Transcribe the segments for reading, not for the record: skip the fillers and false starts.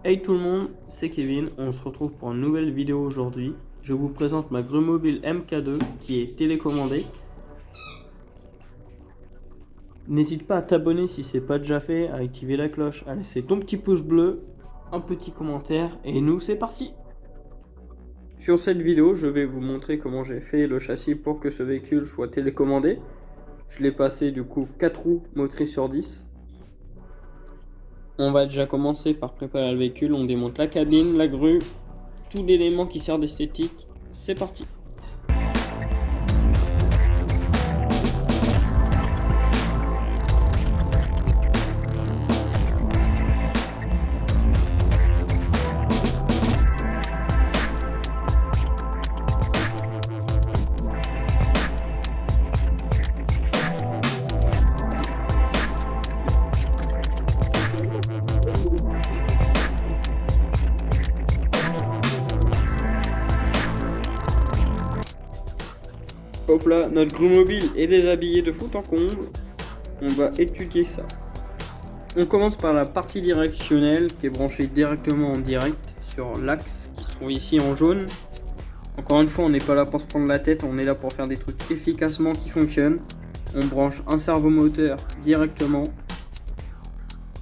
Hey tout le monde, c'est Kevin, on se retrouve pour une nouvelle vidéo aujourd'hui. Je vous présente ma grue mobile MK2 qui est télécommandée. N'hésite pas à t'abonner si c'est pas déjà fait, à activer la cloche, à laisser ton petit pouce bleu, un petit commentaire et nous c'est parti. Sur cette vidéo, je vais vous montrer comment j'ai fait le châssis pour que ce véhicule soit télécommandé. Je l'ai passé du coup 4 roues motrices sur 10. On va déjà commencer par préparer le véhicule, on démonte la cabine, la grue, tout l'élément qui sert d'esthétique. C'est parti. Hop là, notre grue mobile est déshabillée de fond en comble. On va étudier ça. On commence par la partie directionnelle qui est branchée directement en direct sur l'axe qui se trouve ici en jaune. Encore une fois, on n'est pas là pour se prendre la tête, on est là pour faire des trucs efficacement qui fonctionnent. On branche un servomoteur directement.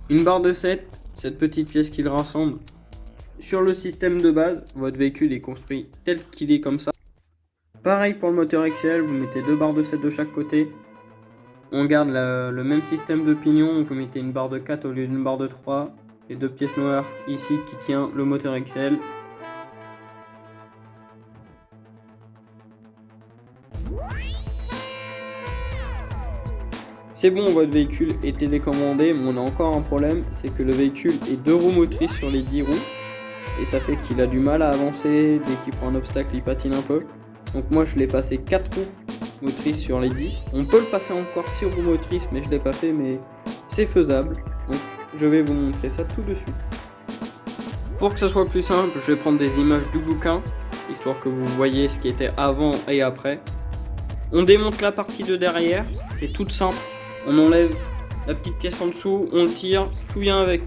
Une barre de 7, cette petite pièce qui le rassemble. Sur le système de base, votre véhicule est construit tel qu'il est comme ça. Pareil pour le moteur XL, vous mettez 2 barres de 7 de chaque côté. On garde le même système de pignon, vous mettez une barre de 4 au lieu d'une barre de 3. Et 2 pièces noires ici qui tient le moteur XL. C'est bon, votre véhicule est télécommandé, mais on a encore un problème, c'est que le véhicule est 2 roues motrices sur les 10 roues. Et ça fait qu'il a du mal à avancer, dès qu'il prend un obstacle il patine un peu. Donc moi je l'ai passé 4 roues motrices sur les 10. On peut le passer encore 6 roues motrices, mais je l'ai pas fait, mais c'est faisable. Donc je vais vous montrer ça tout de suite. Pour que ça soit plus simple, je vais prendre des images du bouquin, histoire que vous voyez ce qui était avant et après. On démonte la partie de derrière, c'est toute simple. On enlève la petite pièce en dessous, on tire, tout vient avec.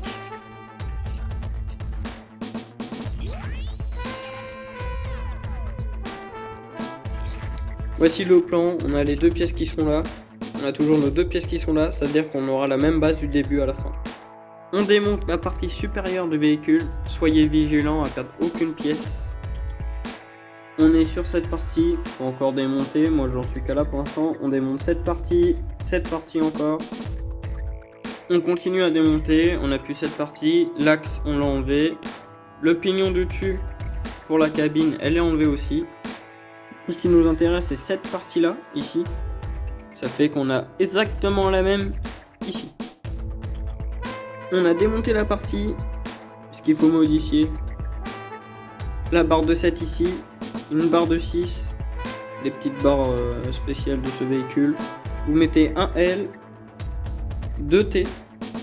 Voici le plan, on a les 2 pièces qui sont là. On a toujours nos 2 pièces qui sont là, ça veut dire qu'on aura la même base du début à la fin. On démonte la partie supérieure du véhicule, soyez vigilants à perdre aucune pièce. On est sur cette partie, faut encore démonter, moi j'en suis qu'à là pour l'instant. On démonte cette partie encore. On continue à démonter, on appuie cette partie, l'axe on l'a enlevé. Le pignon de dessus pour la cabine, elle est enlevée aussi. Tout ce qui nous intéresse, c'est cette partie-là, ici. Ça fait qu'on a exactement la même ici. On a démonté la partie, ce qu'il faut modifier. La barre de 7 ici, une barre de 6, les petites barres spéciales de ce véhicule. Vous mettez un L, 2 T,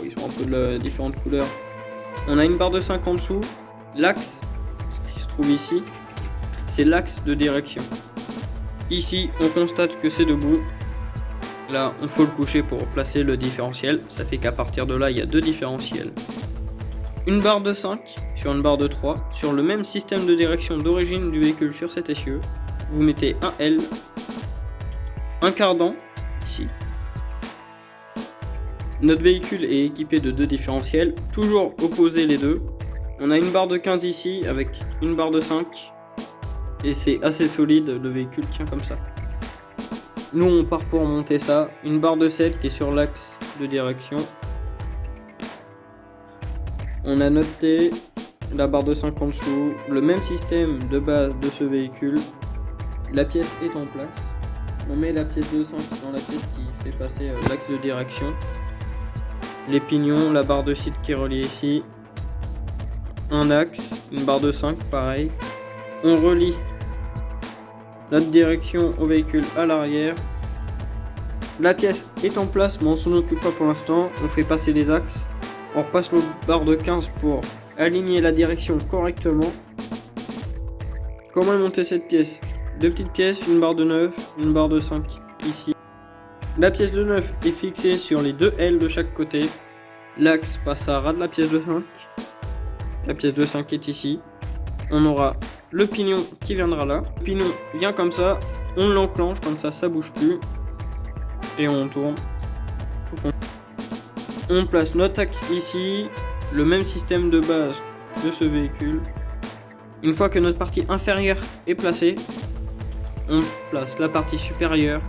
ils sont un peu de différentes couleurs. On a une barre de 5 en dessous. L'axe, ce qui se trouve ici, c'est l'axe de direction. Ici, on constate que c'est debout. Là, on faut le coucher pour placer le différentiel. Ça fait qu'à partir de là, il y a 2 différentiels. Une barre de 5 sur une barre de 3. Sur le même système de direction d'origine du véhicule sur cet essieu. Vous mettez un L. Un cardan, ici. Notre véhicule est équipé de 2 différentiels. Toujours opposer les deux. On a une barre de 15 ici avec une barre de 5. Et c'est assez solide, le véhicule tient comme ça. Nous on part pour monter ça, une barre de 7 qui est sur l'axe de direction. On a noté la barre de 5 en dessous, le même système de base de ce véhicule. La pièce est en place. On met la pièce de 5 dans la pièce qui fait passer l'axe de direction. Les pignons, la barre de 6 qui est reliée ici. Un axe, une barre de 5 pareil. On relie notre direction au véhicule à l'arrière. La pièce est en place, mais on s'en occupe pas pour l'instant. On fait passer les axes. On repasse nos barres de 15 pour aligner la direction correctement. Comment monter cette pièce? 2 petites pièces, une barre de 9, une barre de 5 ici. La pièce de 9 est fixée sur les 2 L de chaque côté. L'axe passe à ras de la pièce de 5. La pièce de 5 est ici. On aura le pignon qui viendra là. Le pignon vient comme ça. On l'enclenche comme ça bouge plus. Et on tourne. Tout fond. On place notre axe ici. Le même système de base de ce véhicule. Une fois que notre partie inférieure est placée, on place la partie supérieure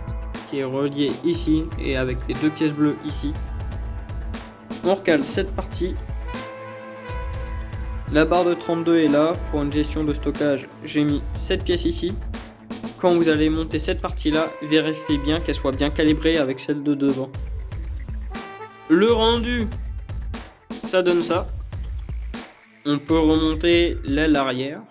qui est reliée ici et avec les deux pièces bleues ici. On recale cette partie. La barre de 32 est là. Pour une gestion de stockage, j'ai mis cette pièce ici. Quand vous allez monter cette partie là, vérifiez bien qu'elle soit bien calibrée avec celle de devant. Le rendu, ça donne ça. On peut remonter l'aile arrière.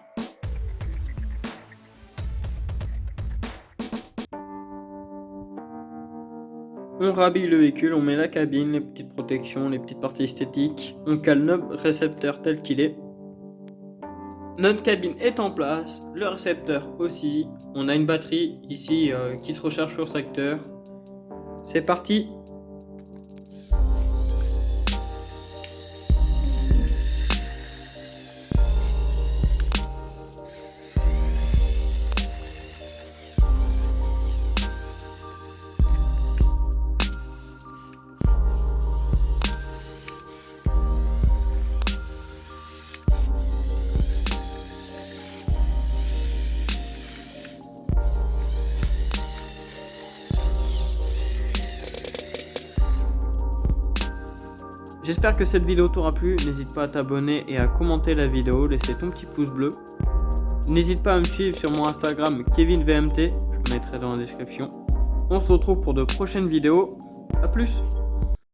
On rhabille le véhicule, on met la cabine, les petites protections, les petites parties esthétiques. On cale notre récepteur tel qu'il est. Notre cabine est en place, le récepteur aussi. On a une batterie ici qui se recharge sur secteur. C'est parti. J'espère que cette vidéo t'aura plu, n'hésite pas à t'abonner et à commenter la vidéo, laisser ton petit pouce bleu. N'hésite pas à me suivre sur mon Instagram KevinVMT, je le mettrai dans la description. On se retrouve pour de prochaines vidéos, à plus!